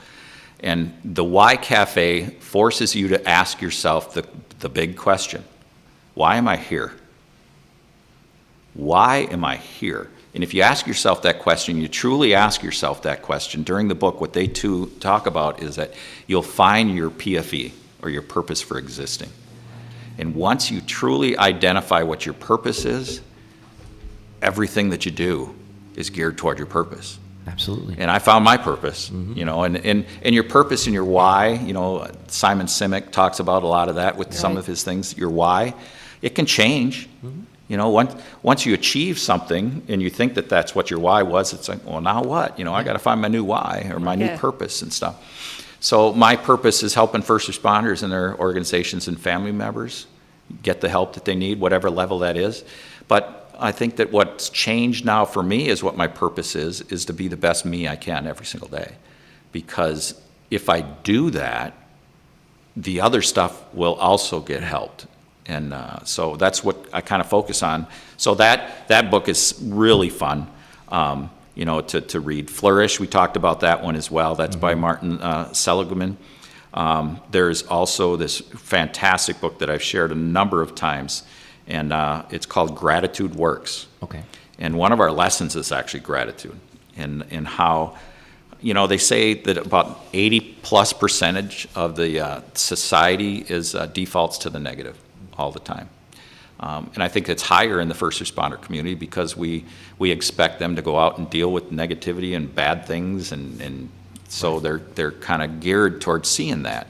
And the Why Cafe forces you to ask yourself the big question: why am I here? Why am I here? And if you ask yourself that question, you truly ask yourself that question, during the book, what they too talk about is that you'll find your PFE, or your purpose for existing. And once you truly identify what your purpose is, everything that you do is geared toward your purpose. Absolutely. And I found my purpose, you know, and your purpose and your why, you know, Simon Sinek talks about a lot of that with some of his things. Your why, it can change. You know, once you achieve something and you think that that's what your why was, it's like, well, now what? You know, I got to find my new why or my new purpose and stuff. So my purpose is helping first responders and their organizations and family members get the help that they need, whatever level that is. But I think that what's changed now for me is what my purpose is to be the best me I can every single day. Because if I do that, the other stuff will also get helped. And so that's what I kind of focus on. So that book is really fun, you know, to read. Flourish, we talked about that one as well. That's by Martin Seligman. There's also this fantastic book that I've shared a number of times, and it's called Gratitude Works. Okay. And one of our lessons is actually gratitude, and how, you know, they say that about 80+% of the society is defaults to the negative all the time. And I think it's higher in the first responder community because we expect them to go out and deal with negativity and bad things, and so they're kind of geared towards seeing that.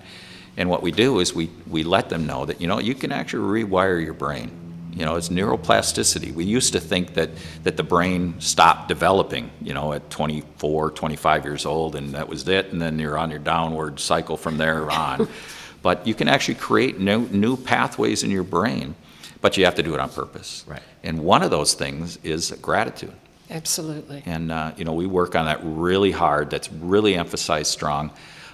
And what we do is we let them know that, you know, you can actually rewire your brain. You know, it's neuroplasticity. We used to think that the brain stopped developing, you know, at 24, 25 years old, and that was it, and then you're on your downward cycle from there on. But you can actually create new pathways in your brain, but you have to do it on purpose. Right. And one of those things is gratitude. Absolutely. And, you know, we work on that really hard. That's really emphasized strong.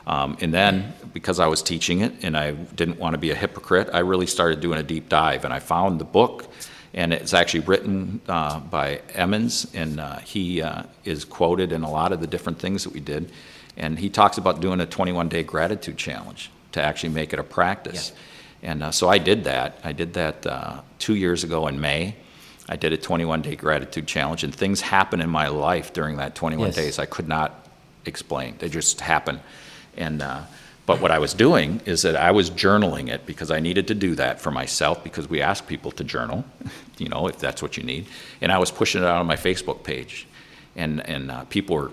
And then, because I was teaching it and I didn't want to be a hypocrite, I really started doing a deep dive. And I found the book, and it's actually written by Emmons, and he is quoted in a lot of the different things that we did. And he talks about doing a 21-day gratitude challenge to actually make it a practice. Yeah. And so I did that. I did that 2 years ago in May. I did a 21-day gratitude challenge, and things happened in my life during that 21 days I could not explain. They just happened. And but what I was doing is that I was journaling it, because I needed to do that for myself, because we ask people to journal, you know, if that's what you need. And I was pushing it out on my Facebook page, and people were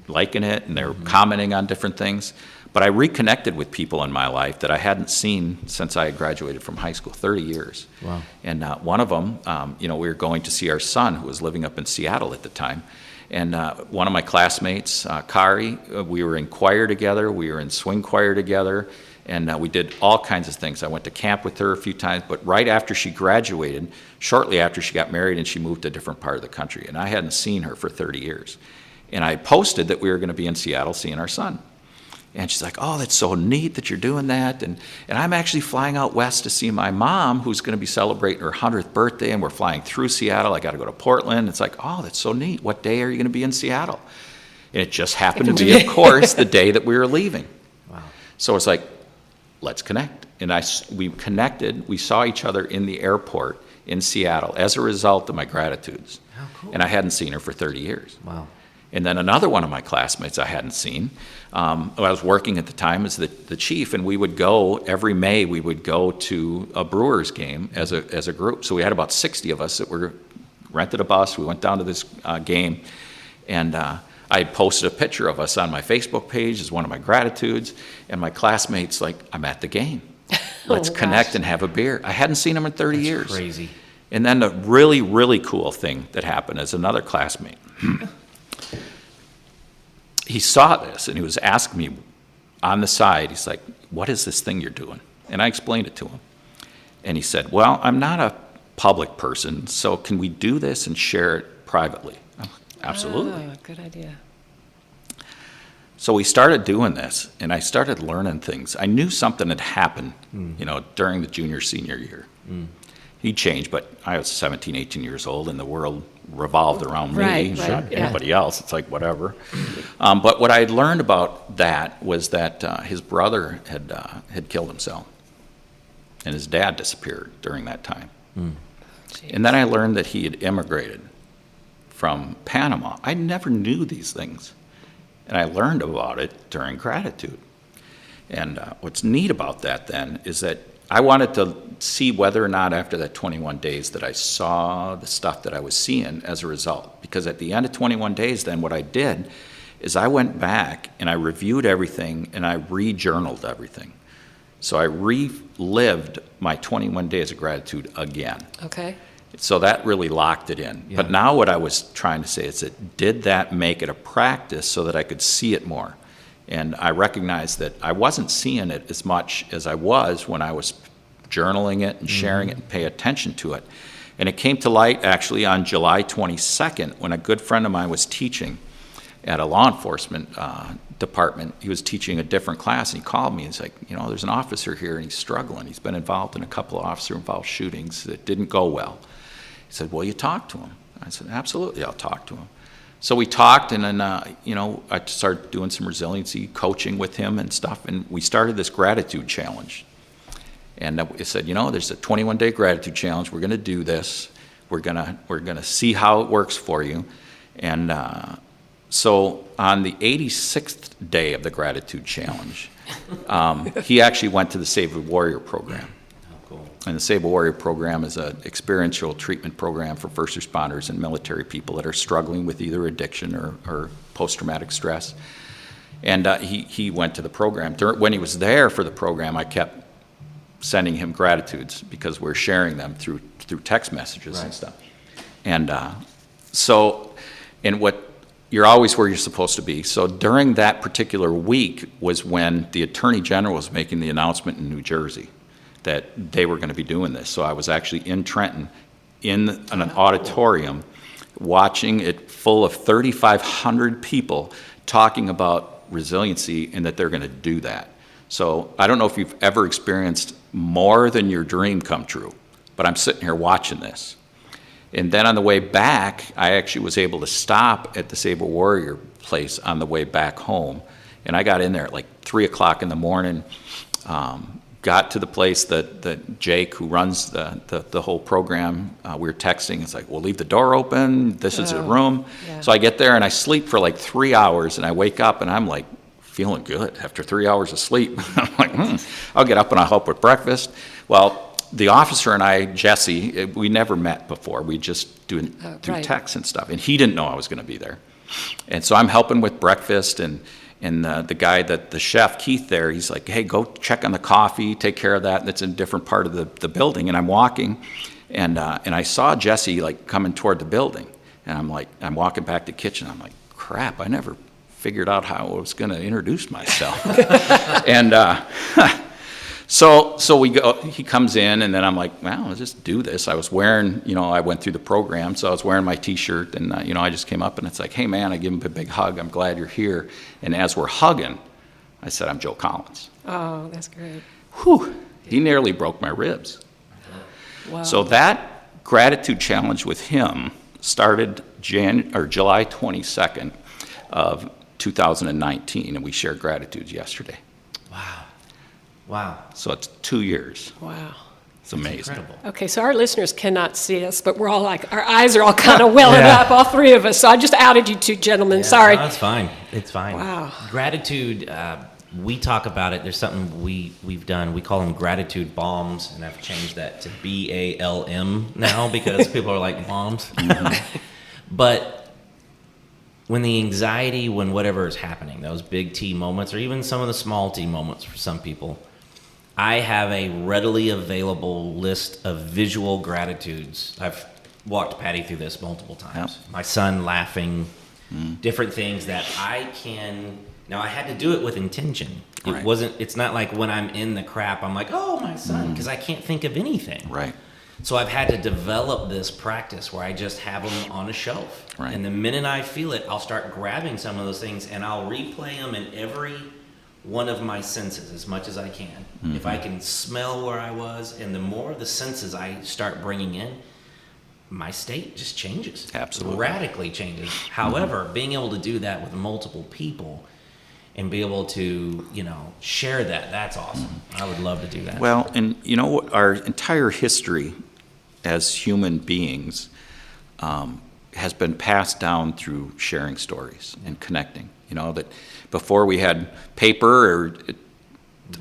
liking it, and they were commenting on different things. But I reconnected with people in my life that I hadn't seen since I had graduated from high school, 30 years. Wow. And one of them, you know, we were going to see our son, who was living up in Seattle at the time. And one of my classmates, Kari, we were in choir together, we were in swing choir together, and we did all kinds of things. I went to camp with her a few times, but right after she graduated, shortly after she got married, and she moved to a different part of the country. And I hadn't seen her for 30 years. And I posted that we were going to be in Seattle seeing our son. And she's like, oh, that's so neat that you're doing that. And I'm actually flying out west to see my mom, who's going to be celebrating her 100th birthday, and we're flying through Seattle. I got to go to Portland. It's like, oh, that's so neat. What day are you going to be in Seattle? And it just happened to be, of course, the day that we were leaving. Wow. So it's like, let's connect. And we connected. We saw each other in the airport in Seattle as a result of my gratitudes. How cool. And I hadn't seen her for 30 years. Wow. And then another one of my classmates I hadn't seen, I was working at the time as the chief, and we would go, every May, we would go to a Brewers game as a group. So we had about 60 of us that were rented a bus. We went down to this game, and I posted a picture of us on my Facebook page as one of my gratitudes, and my classmates like, I'm at the game. Let's connect and have a beer. I hadn't seen him in 30 years. Crazy. And then the really, really cool thing that happened is another classmate. He saw this, and he was asking me on the side, he's like, what is this thing you're doing? And I explained it to him. And he said, well, I'm not a public person, so can we do this and share it privately? Absolutely. Oh, good idea. So we started doing this, and I started learning things. I knew something had happened, during the junior, senior year. He changed, but I was 17, 18 years old, and the world revolved around me, Right, not right, yeah. anybody else. It's like, whatever. But what I had learned about that was that his brother had killed himself, and his dad disappeared during that time. And then I learned that he had immigrated from Panama. I never knew these things. And I learned about it during gratitude. And what's neat about that then is that I wanted to see whether or not after that 21 days that I saw the stuff that I was seeing as a result. Because at the end of 21 days then what I did is I went back and I reviewed everything and I re-journaled everything. So I relived my 21 days of gratitude again. Okay. So that really locked it in. Yeah. But now what I was trying to say is that did that make it a practice so that I could see it more? And I recognized that I wasn't seeing it as much as I was when I was journaling it and sharing it and pay attention to it. And it came to light actually on July 22nd when a good friend of mine was teaching at a law enforcement department. He was teaching a different class, and he called me and he's like, there's an officer here and he's struggling. He's been involved in a couple of officer-involved shootings that didn't go well. He said, well, you talk to him. I said, absolutely, I'll talk to him. So we talked, and then, I started doing some resiliency coaching with him and stuff, and we started this gratitude challenge. And I said, there's a 21-day gratitude challenge. We're going to do this. We're gonna see how it works for you. And so on the 86th day of the gratitude challenge, he actually went to the Save a Warrior program. And the Save a Warrior program is an experiential treatment program for first responders and military people that are struggling with either addiction or post-traumatic stress. And he went to the program. When he was there for the program, I kept sending him gratitudes because we're sharing them through text messages and stuff. And you're always where you're supposed to be. So during that particular week was when the Attorney General was making the announcement in New Jersey that they were going to be doing this. So I was actually in Trenton in an auditorium watching it full of 3,500 people talking about resiliency and that they're going to do that. So I don't know if you've ever experienced more than your dream come true, but I'm sitting here watching this. And then on the way back, I actually was able to stop at the Save a Warrior place on the way back home. And I got in there at like 3 o'clock in the morning, got to the place that Jake, who runs the whole program, we were texting. It's like, we'll leave the door open. This is the room. Yeah. So I get there and I sleep for like 3 hours and I wake up and I'm like feeling good after 3 hours of sleep. I'm like, I'll get up and I'll help with breakfast. Well, the officer and I, Jesse, we never met before. We just do through right. texts and stuff. And he didn't know I was going to be there. And so I'm helping with breakfast and the guy, the chef, Keith there, he's like, hey, go check on the coffee, take care of that. That's in a different part of the building. And I'm walking, and I saw Jesse, like, coming toward the building. And I'm walking back to the kitchen. I'm like, crap, I never figured out how I was going to introduce myself. And so we go, he comes in, and then I'm like, well, let's just do this. I was wearing, I went through the program, so I was wearing my T-shirt, and, I just came up, and it's like, hey, man, I give him a big hug. I'm glad you're here. And as we're hugging, I said, I'm Joe Collins. Oh, that's great. Whew, he nearly broke my ribs. Wow. So that gratitude challenge with him started July 22nd of 2019, and we shared gratitudes yesterday. Wow. So it's 2 years. Wow. It's amazing. Incredible. Okay, so our listeners cannot see us, but we're all like, our eyes are all kind of welling up, all three of us. So I just outed you two gentlemen. Sorry. No, it's fine. It's fine. Wow. Gratitude, we talk about it. There's something we've done. We call them gratitude bombs, and I've changed that to BALM now because people are like bombs. But when the anxiety, when whatever is happening, those big T moments, or even some of the small T moments for some people, I have a readily available list of visual gratitudes. I've walked Patty through this multiple times. Yep. My son laughing, different things that I can. Now I had to do it with intention. It Right. wasn't. It's not like when I'm in the crap, I'm like, oh, my son, because I can't think of anything. Right. So I've had to develop this practice where I just have them on a shelf. Right. And the minute I feel it, I'll start grabbing some of those things and I'll replay them in every one of my senses as much as I can. If I can smell where I was, and the more of the senses I start bringing in, my state just changes. Absolutely. Radically changes. However, being able to do that with multiple people and be able to, share that, that's awesome. I would love to do that. Well, and you know what? Our entire history as human beings has been passed down through sharing stories and connecting. That before we had paper or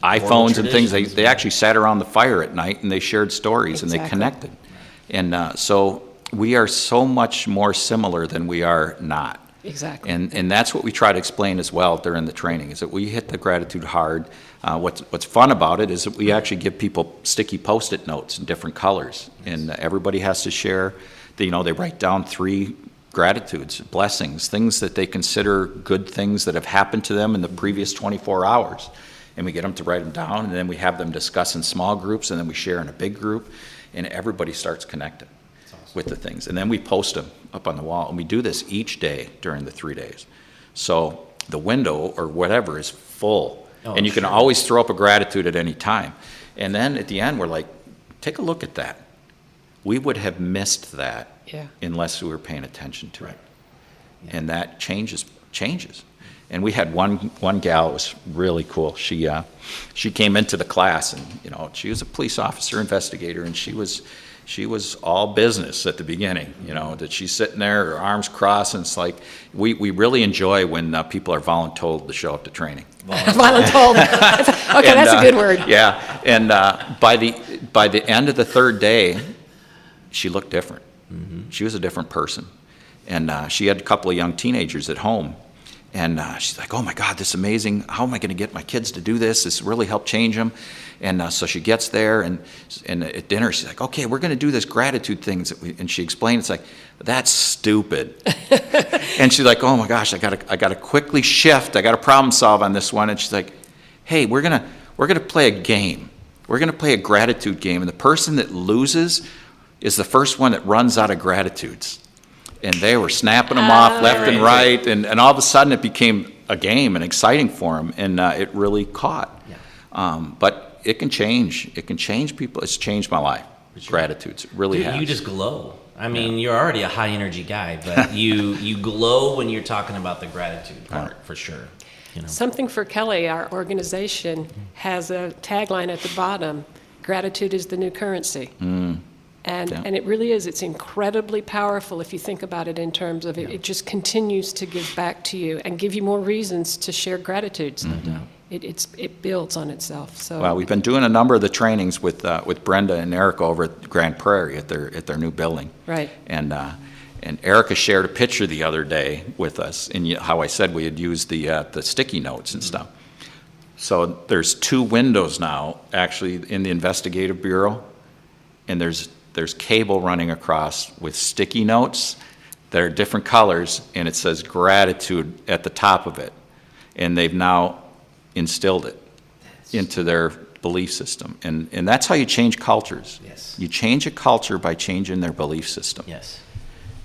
iPhones and things, traditions. they actually sat around the fire at night and they shared stories and they Exactly. connected. And so we are so much more similar than we are not. Exactly. And that's what we try to explain as well during the training, is that we hit the gratitude hard. What's fun about it is that we actually give people sticky Post-it notes in different colors, and everybody has to share. They write down 3 gratitudes, blessings, things that they consider good things that have happened to them in the previous 24 hours. And we get them to write them down, and then we have them discuss in small groups, and then we share in a big group, and everybody starts connecting with the things. And then we post them up on the wall, and we do this each day during the 3 days. So the window or whatever is full, and you can always throw up a gratitude at any time. And then at the end, we're like, take a look at that. We would have missed that Yeah. unless we were paying attention to it. And that changes. And we had one gal, it was really cool. She came into the class, and she was a police officer, investigator, and she was all business at the beginning. That she's sitting there, her arms crossed, and it's like we really enjoy when people are voluntold to show up to training. Voluntold. Okay, that's a good word. Yeah, and by the end of the 3rd day, she looked different. She was a different person, and she had a couple of young teenagers at home. And she's like, oh, my God, this is amazing. How am I going to get my kids to do this? This really helped change them. And so she gets there, and at dinner, she's like, okay, we're going to do this gratitude thing. And she explained, it's like, that's stupid. And she's like, oh, my gosh, I got to quickly shift. I got to problem solve on this one. And she's like, hey, we're going to play a game. We're going to play a gratitude game. And the person that loses is the first one that runs out of gratitudes. And they were snapping them off left and right, and all of a sudden it became a game and exciting for them, and it really caught. Yeah. But it can change. It can change people. It's changed my life. Gratitudes. It really Dude, has. you just glow. I mean, you're already a high energy guy, but you glow when you're talking about the gratitude part, for sure. Something for Kelly, our organization, has a tagline at the bottom, gratitude is the new currency. And it really is. It's incredibly powerful if you think about it in terms of it just continues to give back to you and give you more reasons to share gratitudes. No doubt. It builds on itself. So Well, we've been doing a number of the trainings with Brenda and Erica over at Grand Prairie at their new building. Right. And Erica shared a picture the other day with us, and how I said we had used the sticky notes and stuff. So there's 2 windows now, actually, in the investigative bureau, and there's cable running across with sticky notes that are different colors, and it says gratitude at the top of it. And they've now instilled it into their belief system. And that's how you change cultures. Yes. You change a culture by changing their belief system. Yes.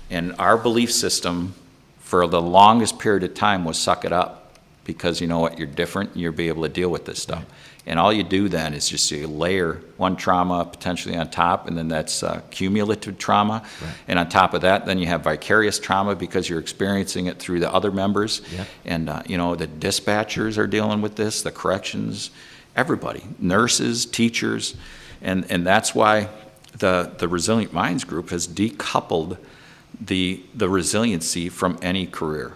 And our belief system for the longest period of time was suck it up, because you know what, you're different, and you'll be able to deal with this stuff. Right. And all you do then is just you layer one trauma potentially on top, and then that's cumulative trauma. Right. And on top of that, then you have vicarious trauma because you're experiencing it through the other members. Yeah. And the dispatchers are dealing with this, the corrections, everybody, nurses, teachers, and that's why the Resilient Minds group has decoupled the resiliency from any career,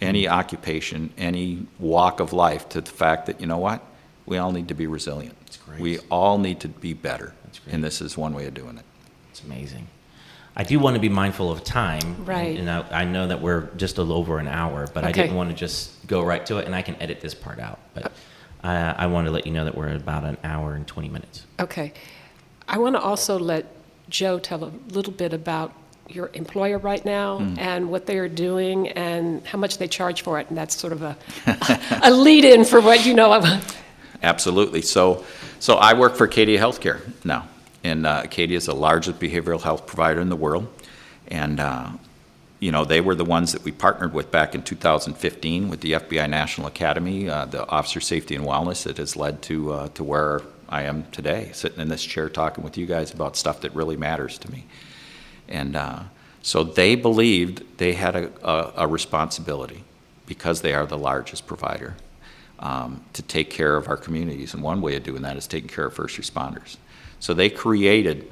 any occupation, any walk of life, to the fact that, you know what, we all need to be resilient. That's great. We all need to be better. That's great. And this is one way of doing it. It's amazing. I do want to be mindful of time. Right. And I know that we're just a little over an hour, but I Okay. didn't want to just go right to it, and I can edit this part out. But I want to let you know that we're at about an hour and 20 minutes. Okay. I want to also let Joe tell a little bit about your employer right now and what they are doing and how much they charge for it. And that's sort of a lead-in for what you know of. Absolutely. So I work for Acadia Healthcare now, and Acadia is the largest behavioral health provider in the world. And they were the ones that we partnered with back in 2015 with the FBI National Academy, the Officer Safety and Wellness that has led to where I am today, sitting in this chair talking with you guys about stuff that really matters to me. And so they believed they had a responsibility, because they are the largest provider, to take care of our communities. And one way of doing that is taking care of first responders. So they created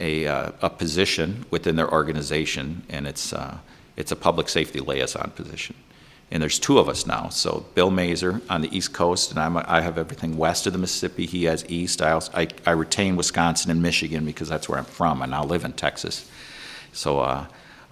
a position within their organization, and it's a public safety liaison position. And there's two of us now. So Bill Mazer on the East Coast, and I have everything west of the Mississippi. He has east. I retain Wisconsin and Michigan because that's where I'm from. I now live in Texas. So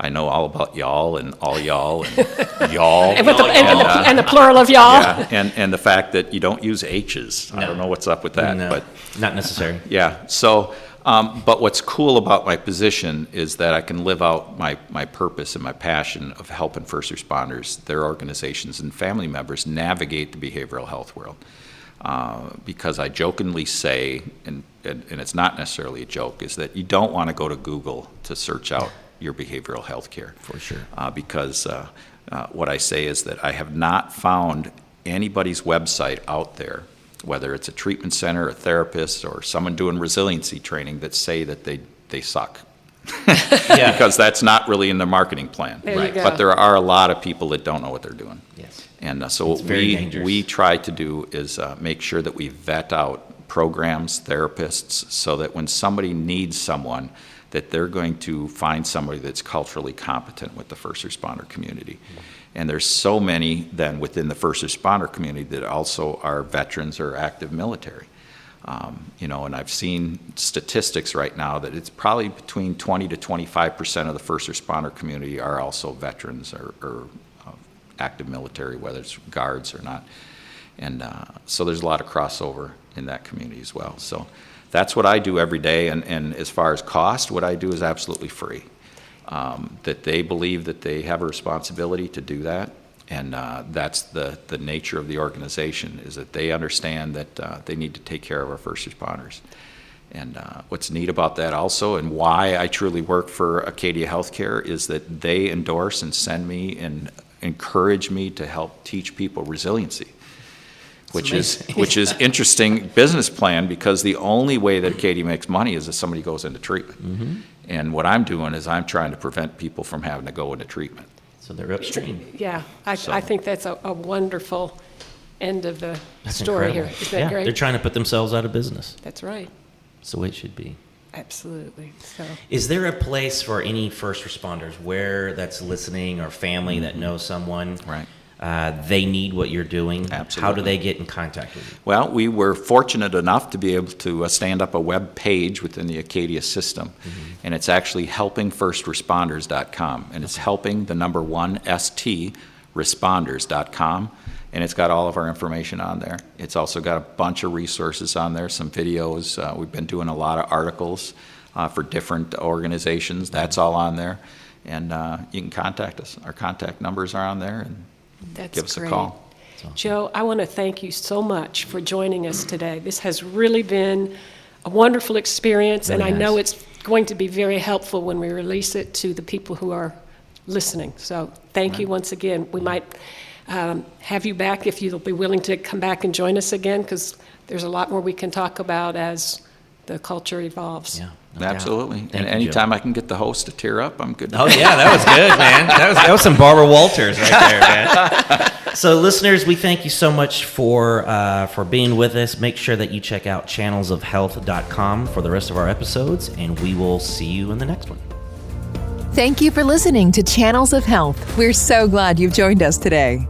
I know all about y'all and all y'all and y'all. and the plural of y'all. Yeah, and the fact that you don't use H's. I don't know what's up with that. No, but not necessary. yeah, so, but what's cool about my position is that I can live out my purpose and my passion of helping first responders, their organizations, and family members navigate the behavioral health world. Because I jokingly say, and it's not necessarily a joke, is that you don't want to go to Google to search out your behavioral health care. For sure. Because what I say is that I have not found anybody's website out there, whether it's a treatment center, a therapist, or someone doing resiliency training, that say that they suck. Yeah. Because that's not really in their marketing plan. There you go. But there are a lot of people that don't know what they're doing. Yes. And so what very dangerous. we try to do is make sure that we vet out programs, therapists, so that when somebody needs someone, that they're going to find somebody that's culturally competent with the first responder community. And there's so many then within the first responder community that also are veterans or active military. And I've seen statistics right now that it's probably between 20 to 25% of the first responder community are also veterans or active military, whether it's guards or not. And so there's a lot of crossover in that community as well. So that's what I do every day. And as far as cost, what I do is absolutely free. That they believe that they have a responsibility to do that. And that's the nature of the organization, is that they understand that they need to take care of our first responders. And what's neat about that also, and why I truly work for Acadia Healthcare, is that they endorse and send me and encourage me to help teach people resiliency, which is interesting business plan, because the only way that Acadia makes money is if somebody goes into treatment. Mm-hmm. And what I'm doing is I'm trying to prevent people from having to go into treatment. So they're upstream. Yeah, I think that's a wonderful end of the story incredible. here. Isn't that great? They're trying to put themselves out of business. That's right. That's the way it should be. Absolutely. So, Is there a place for any first responders where that's listening, or family that knows someone? Right. They need what you're doing. Absolutely. How do they get in contact with you? Well, we were fortunate enough to be able to stand up a web page within the Acadia system, and it's actually helpingfirstresponders.com, and it's helping the number 1 ST responders.com, and it's got all of our information on there. It's also got a bunch of resources on there, some videos. We've been doing a lot of articles for different organizations. That's all on there, and you can contact us. Our contact numbers are on there, and that's give us great. a call. Joe, I want to thank you so much for joining us today. This has really been a wonderful experience, and I know it's going to be very helpful when we release it to the people who are listening. So thank you once again. We might have you back if you'll be willing to come back and join us again, because there's a lot more we can talk about as the culture evolves. Yeah, no doubt. Absolutely. Thank And you, anytime Joe. I can get the host to tear up, I'm good. Oh yeah, that was good, man. That was some Barbara Walters right there, man. So listeners, we thank you so much for being with us. Make sure that you check out channelsofhealth.com for the rest of our episodes, and we will see you in the next one. Thank you for listening to Channels of Health. We're so glad you've joined us today.